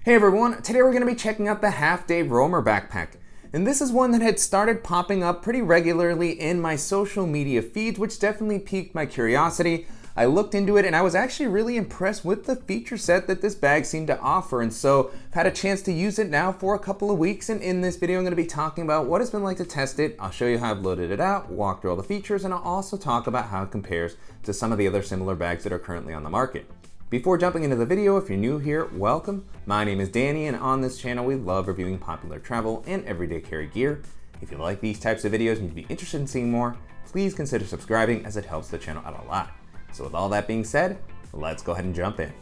Hey everyone, today we're going to be checking out the Halfday Roamer Backpack. And this is one that had started popping up pretty regularly in my social media feeds, which definitely piqued my curiosity. I looked into it and I was actually really impressed with the feature set that this bag seemed to offer. And so I've had a chance to use it now for a couple of weeks. And in this video, I'm going to be talking about what it's been like to test it. I'll show you how I've loaded it out, walk through all the features, and I'll also talk about how it compares to some of the other similar bags that are currently on the market. Before jumping into the video, if you're new here, welcome. My name is Danny, and on this channel, we love reviewing popular travel and everyday carry gear. If you like these types of videos and you'd be interested in seeing more, please consider subscribing as it helps the channel out a lot. So with all that being said, let's go ahead and jump in.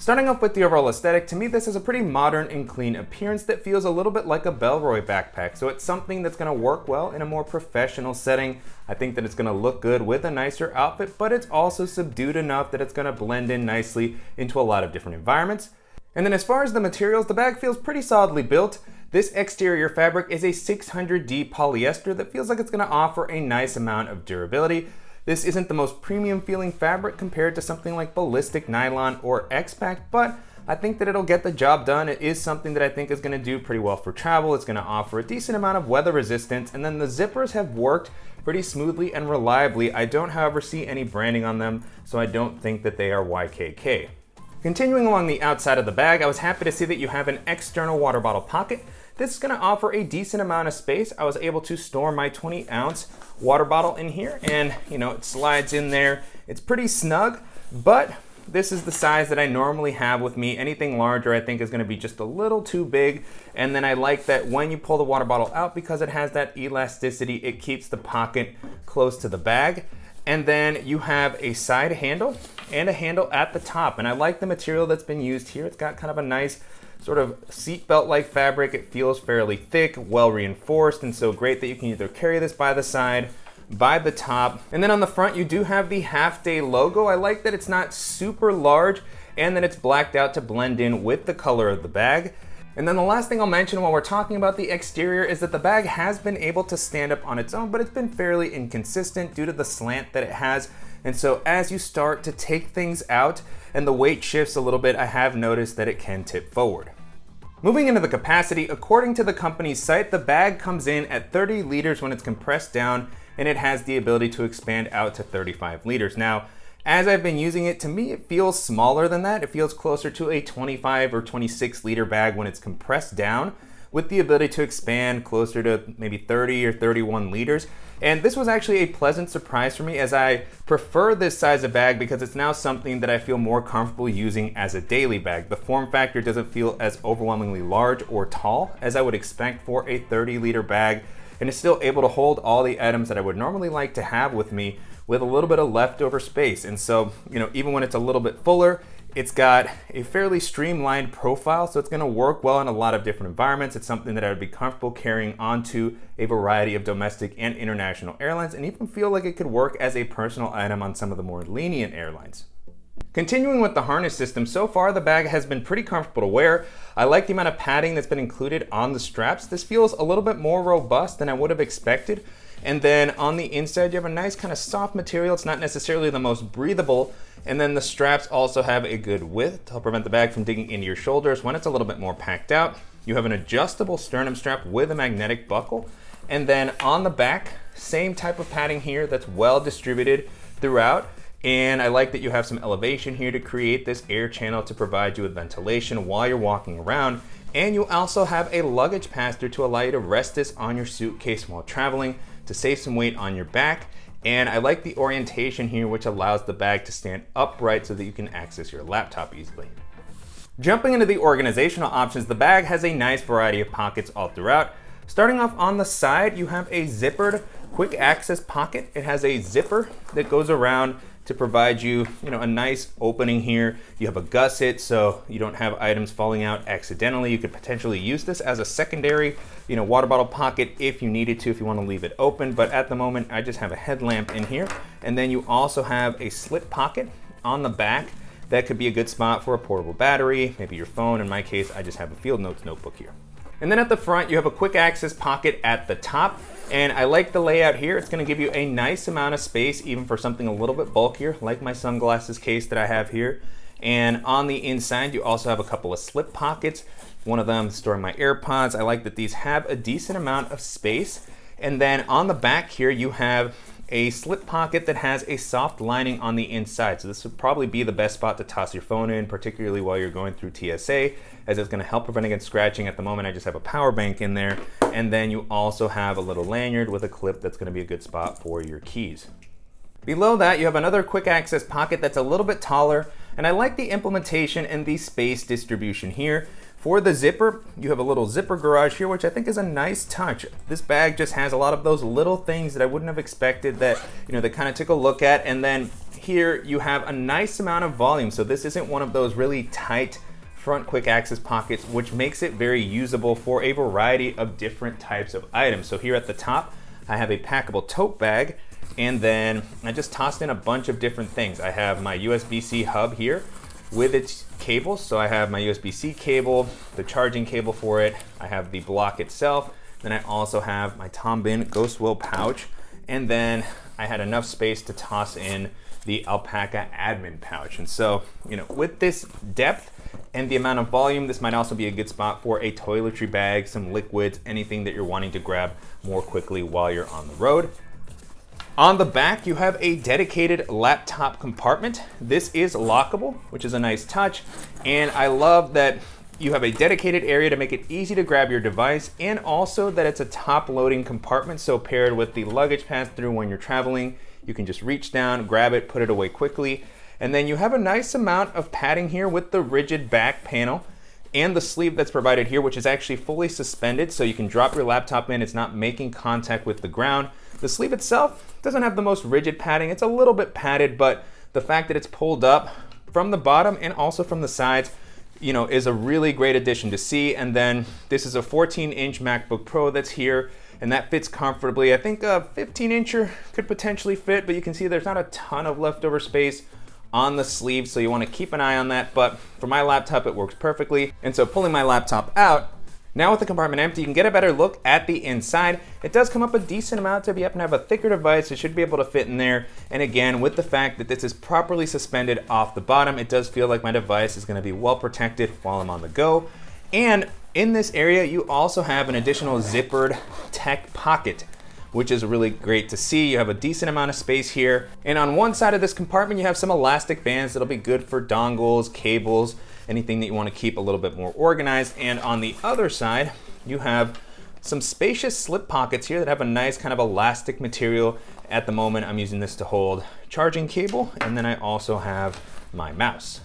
Starting off with the overall aesthetic, to me this is a pretty modern and clean appearance that feels a little bit like a Bellroy backpack. So it's something that's going to work well in a more professional setting. I think that it's going to look good with a nicer outfit, but it's also subdued enough that it's going to blend in nicely into a lot of different environments. And then as far as the materials, the bag feels pretty solidly built. This exterior fabric is a 600D polyester that feels like it's going to offer a nice amount of durability. This isn't the most premium feeling fabric compared to something like ballistic nylon or X-Pack, but I think that it'll get the job done. It is something that I think is going to do pretty well for travel. It's going to offer a decent amount of weather resistance, and then the zippers have worked pretty smoothly and reliably. I don't, however, see any branding on them, so I don't think that they are YKK. Continuing along the outside of the bag, I was happy to see that you have an external water bottle pocket. This is going to offer a decent amount of space. I was able to store my 20-ounce water bottle in here, and it slides in there. It's pretty snug, but this is the size that I normally have with me. Anything larger I think is going to be just a little too big. And then I like that when you pull the water bottle out, because it has that elasticity, it keeps the pocket close to the bag. And then you have a side handle and a handle at the top. And I like the material that's been used here. It's got kind of a nice sort of seatbelt-like fabric. It feels fairly thick, well reinforced, and so great that you can either carry this by the side, by the top. And then on the front, you do have the Halfday logo. I like that it's not super large and that it's blacked out to blend in with the color of the bag. And then the last thing I'll mention while we're talking about the exterior is that the bag has been able to stand up on its own, but it's been fairly inconsistent due to the slant that it has. And so as you start to take things out and the weight shifts a little bit, I have noticed that it can tip forward. Moving into the capacity, according to the company's site, the bag comes in at 30 liters when it's compressed down, and it has the ability to expand out to 35 liters. Now, as I've been using it, to me, it feels smaller than that. It feels closer to a 25 or 26 liter bag when it's compressed down, with the ability to expand closer to maybe 30 or 31 liters. And this was actually a pleasant surprise for me, as I prefer this size of bag because it's now something that I feel more comfortable using as a daily bag. The form factor doesn't feel as overwhelmingly large or tall as I would expect for a 30 liter bag, and it's still able to hold all the items that I would normally like to have with me with a little bit of leftover space. And so, even when it's a little bit fuller, it's got a fairly streamlined profile, so it's going to work well in a lot of different environments. It's something that I would be comfortable carrying onto a variety of domestic and international airlines, and even feel like it could work as a personal item on some of the more lenient airlines. Continuing with the harness system, so far the bag has been pretty comfortable to wear. I like the amount of padding that's been included on the straps. This feels a little bit more robust than I would have expected. And then on the inside, you have a nice kind of soft material. It's not necessarily the most breathable. And then the straps also have a good width to help prevent the bag from digging into your shoulders when it's a little bit more packed out. You have an adjustable sternum strap with a magnetic buckle. And then on the back, same type of padding here that's well distributed throughout. And I like that you have some elevation here to create this air channel to provide you with ventilation while you're walking around. And you also have a luggage pass-through to allow you to rest this on your suitcase while traveling to save some weight on your back. And I like the orientation here, which allows the bag to stand upright so that you can access your laptop easily. Jumping into the organizational options, the bag has a nice variety of pockets all throughout. Starting off on the side, you have a zippered quick access pocket. It has a zipper that goes around to provide you, a nice opening here. You have a gusset, so you don't have items falling out accidentally. You could potentially use this as a secondary, water bottle pocket if you needed to, if you want to leave it open. But at the moment, I just have a headlamp in here. And then you also have a slit pocket on the back. That could be a good spot for a portable battery, maybe your phone. In my case, I just have a Field Notes notebook here. And then at the front, you have a quick access pocket at the top. And I like the layout here. It's gonna give you a nice amount of space, even for something a little bit bulkier, like my sunglasses case that I have here. And on the inside, you also have a couple of slip pockets. One of them storing my AirPods. I like that these have a decent amount of space. And then on the back here, you have a slip pocket that has a soft lining on the inside. So this would probably be the best spot to toss your phone in, particularly while you're going through TSA, as it's gonna help prevent against scratching. At the moment, I just have a power bank in there. And then you also have a little lanyard with a clip that's gonna be a good spot for your keys. Below that, you have another quick access pocket that's a little bit taller, and I like the implementation and the space distribution here. For the zipper, you have a little zipper garage here, which I think is a nice touch. This bag just has a lot of those little things that I wouldn't have expected that, that kind of took a look at. And then here you have a nice amount of volume. So this isn't one of those really tight front quick access pockets, which makes it very usable for a variety of different types of items. So here at the top, I have a packable tote bag, and then I just tossed in a bunch of different things. I have my USB-C hub here with its cables. So I have my USB-C cable, the charging cable for it. I have the block itself. Then I also have my Tom Bin Ghost Wheel pouch. And then I had enough space to toss in the Alpaca admin pouch. And so, with this depth and the amount of volume, this might also be a good spot for a toiletry bag, some liquids, anything that you're wanting to grab more quickly while you're on the road. On the back, you have a dedicated laptop compartment. This is lockable, which is a nice touch. And I love that you have a dedicated area to make it easy to grab your device, and also that it's a top loading compartment. So paired with the luggage pass-through when you're traveling, you can just reach down, grab it, put it away quickly. And then you have a nice amount of padding here with the rigid back panel and the sleeve that's provided here, which is actually fully suspended. So you can drop your laptop in, it's not making contact with the ground. The sleeve itself doesn't have the most rigid padding. It's a little bit padded, but the fact that it's pulled up from the bottom and also from the sides, is a really great addition to see. And then this is a 14-inch MacBook Pro that's here, and that fits comfortably. I think a 15-incher could potentially fit, but you can see there's not a ton of leftover space on the sleeve, so you want to keep an eye on that. But for my laptop, it works perfectly. And so pulling my laptop out, now with the compartment empty, you can get a better look at the inside. It does come up a decent amount, so if you happen to have a thicker device, it should be able to fit in there. And again, with the fact that this is properly suspended off the bottom, it does feel like my device is gonna be well protected while I'm on the go. And in this area, you also have an additional zippered tech pocket, which is really great to see. You have a decent amount of space here. And on one side of this compartment, you have some elastic bands that'll be good for dongles, cables, anything that you want to keep a little bit more organized. And on the other side, you have some spacious slip pockets here that have a nice kind of elastic material. At the moment, I'm using this to hold charging cable, and then I also have my mouse.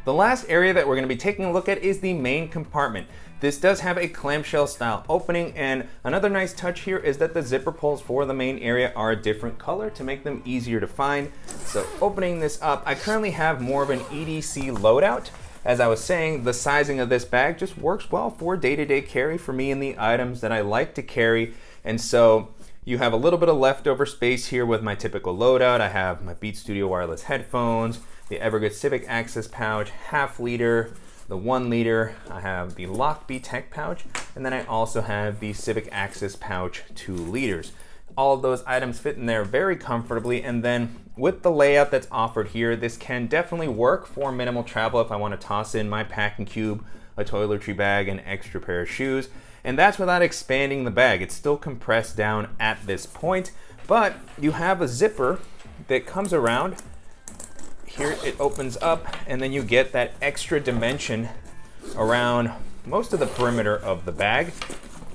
The last area that we're going to be taking a look at is the main compartment. This does have a clamshell style opening, and another nice touch here is that the zipper pulls for the main area are a different color to make them easier to find. So opening this up, I currently have more of an EDC loadout. As I was saying, the sizing of this bag just works well for day-to-day carry for me and the items that I like to carry. And so you have a little bit of leftover space here with my typical loadout. I have my Beats Studio wireless headphones, the Evergood Civic Access pouch, 1/2 liter, the 1 liter, I have the Lockbee Tech pouch, and then I also have the Civic Access pouch 2 liters. All of those items fit in there very comfortably, and then with the layout that's offered here, this can definitely work for minimal travel if I want to toss in my packing cube, a toiletry bag, an extra pair of shoes, and that's without expanding the bag. It's still compressed down at this point, but you have a zipper that comes around. Here it opens up, and then you get that extra dimension around most of the perimeter of the bag.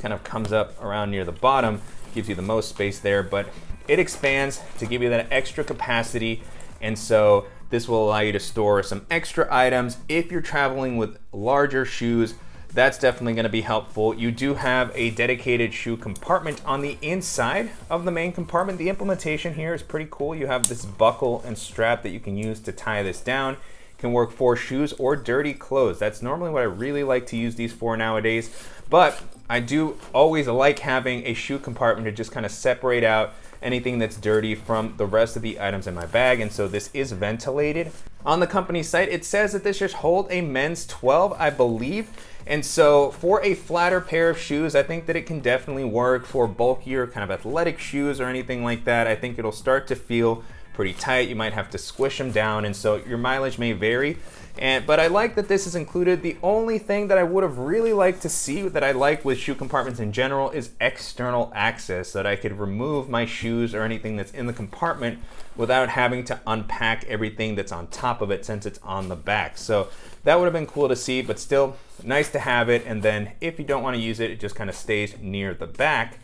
Kind of comes up around near the bottom, gives you the most space there, but it expands to give you that extra capacity. And so this will allow you to store some extra items. If you're traveling with larger shoes, that's definitely going to be helpful. You do have a dedicated shoe compartment on the inside of the main compartment. The implementation here is pretty cool. You have this buckle and strap that you can use to tie this down. It can work for shoes or dirty clothes. That's normally what I really like to use these for nowadays. But I do always like having a shoe compartment to just kind of separate out anything that's dirty from the rest of the items in my bag. And so this is ventilated. On the company site, it says that this should hold a men's 12, I believe. And so for a flatter pair of shoes, I think that it can definitely work. For bulkier kind of athletic shoes or anything like that, I think it'll start to feel pretty tight. You might have to squish them down, and so your mileage may vary. But I like that this is included. The only thing that I would have really liked to see, that I like with shoe compartments in general, is external access, so that I could remove my shoes or anything that's in the compartment without having to unpack everything that's on top of it, since it's on the back. So that would have been cool to see, but still nice to have it. And then if you don't want to use it, it just kind of stays near the back.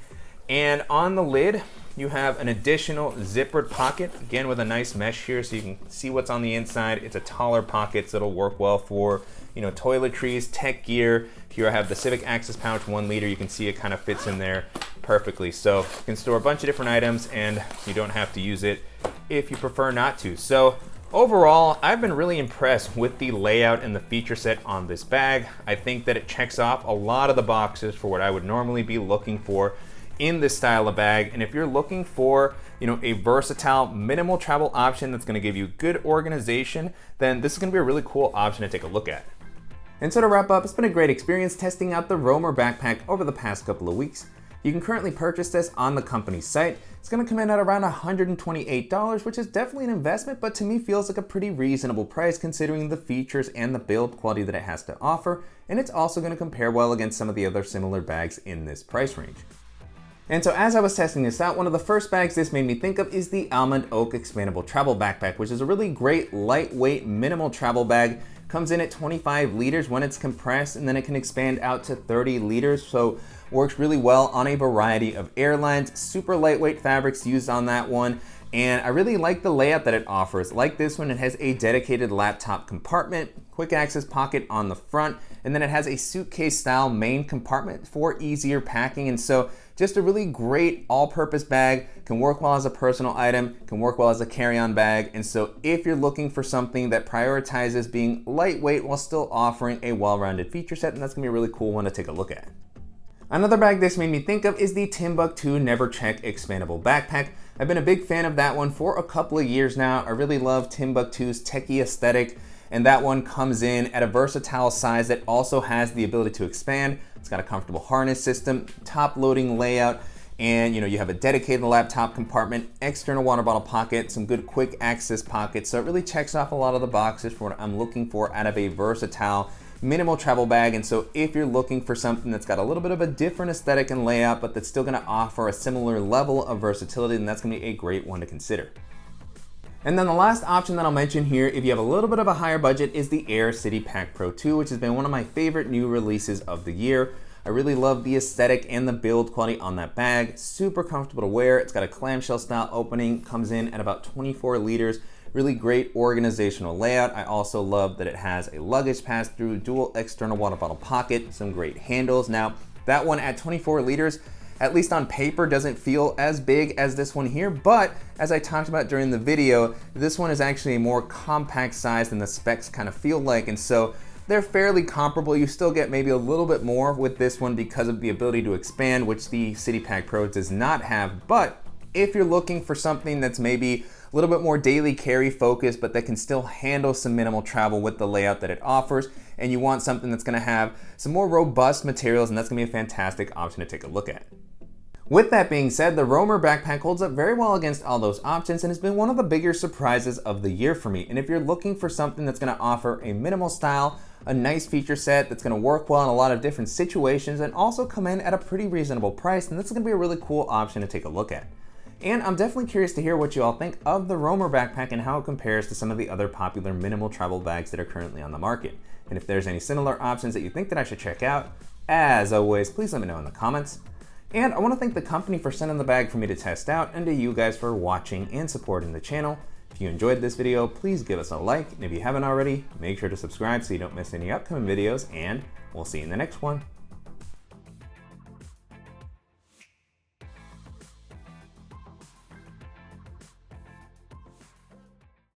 And on the lid, you have an additional zippered pocket, again with a nice mesh here so you can see what's on the inside. It's a taller pocket, so it'll work well for, you know, toiletries, tech gear. Here I have the Civic Access Pouch 1 liter. You can see it kind of fits in there perfectly. So you can store a bunch of different items and you don't have to use it if you prefer not to. So overall, I've been really impressed with the layout and the feature set on this bag. I think that it checks off a lot of the boxes for what I would normally be looking for in this style of bag. And if you're looking for, you know, a versatile minimal travel option that's going to give you good organization, then this is going to be a really cool option to take a look at. And so to wrap up, it's been a great experience testing out the Roamer backpack over the past couple of weeks. You can currently purchase this on the company's site. It's going to come in at around $128, which is definitely an investment, but to me feels like a pretty reasonable price considering the features and the build quality that it has to offer. And it's also going to compare well against some of the other similar bags in this price range. And so as I was testing this out, one of the first bags this made me think of is the Almond Oak Expandable Travel Backpack, which is a really great lightweight minimal travel bag. Comes in at 25 liters when it's compressed, and then it can expand out to 30 liters. So works really well on a variety of airlines. Super lightweight fabrics used on that one. And I really like the layout that it offers. Like this one, it has a dedicated laptop compartment, quick access pocket on the front, and then it has a suitcase style main compartment for easier packing. And so just a really great all-purpose bag, can work well as a personal item, can work well as a carry-on bag. And so if you're looking for something that prioritizes being lightweight while still offering a well-rounded feature set, then that's gonna be a really cool one to take a look at. Another bag this made me think of is the Timbuk2 Never Check Expandable Backpack. I've been a big fan of that one for a couple of years now. I really love Timbuk2's techie aesthetic, and that one comes in at a versatile size that also has the ability to expand. It's got a comfortable harness system, top loading layout, and you have a dedicated laptop compartment, external water bottle pocket, some good quick access pockets. So it really checks off a lot of the boxes for what I'm looking for out of a versatile minimal travel bag. And so if you're looking for something that's got a little bit of a different aesthetic and layout, but that's still gonna offer a similar level of versatility, then that's gonna be a great one to consider. And then the last option that I'll mention here, if you have a little bit of a higher budget, is the Air City Pack Pro 2, which has been one of my favorite new releases of the year. I really love the aesthetic and the build quality on that bag. Super comfortable to wear. It's got a clamshell style opening, comes in at about 24 liters. Really great organizational layout. I also love that it has a luggage pass-through, dual external water bottle pocket, some great handles. Now, that one at 24 liters, at least on paper, doesn't feel as big as this one here, but as I talked about during the video, this one is actually a more compact size than the specs kind of feel like, and so they're fairly comparable. You still get maybe a little bit more with this one because of the ability to expand, which the City Pack Pro does not have. But if you're looking for something that's maybe a little bit more daily carry focused, but that can still handle some minimal travel with the layout that it offers, and you want something that's gonna have some more robust materials, and that's gonna be a fantastic option to take a look at. With that being said, the Roamer backpack holds up very well against all those options and has been one of the bigger surprises of the year for me. And if you're looking for something that's gonna offer a minimal style, a nice feature set that's gonna work well in a lot of different situations and also come in at a pretty reasonable price, then this is gonna be a really cool option to take a look at. And I'm definitely curious to hear what you all think of the Roamer backpack and how it compares to some of the other popular minimal travel bags that are currently on the market. And if there's any similar options that you think that I should check out, as always, please let me know in the comments. And I want to thank the company for sending the bag for me to test out, and to you guys for watching and supporting the channel. If you enjoyed this video, please give us a like, and if you haven't already, make sure to subscribe so you don't miss any upcoming videos, and we'll see you in the next one.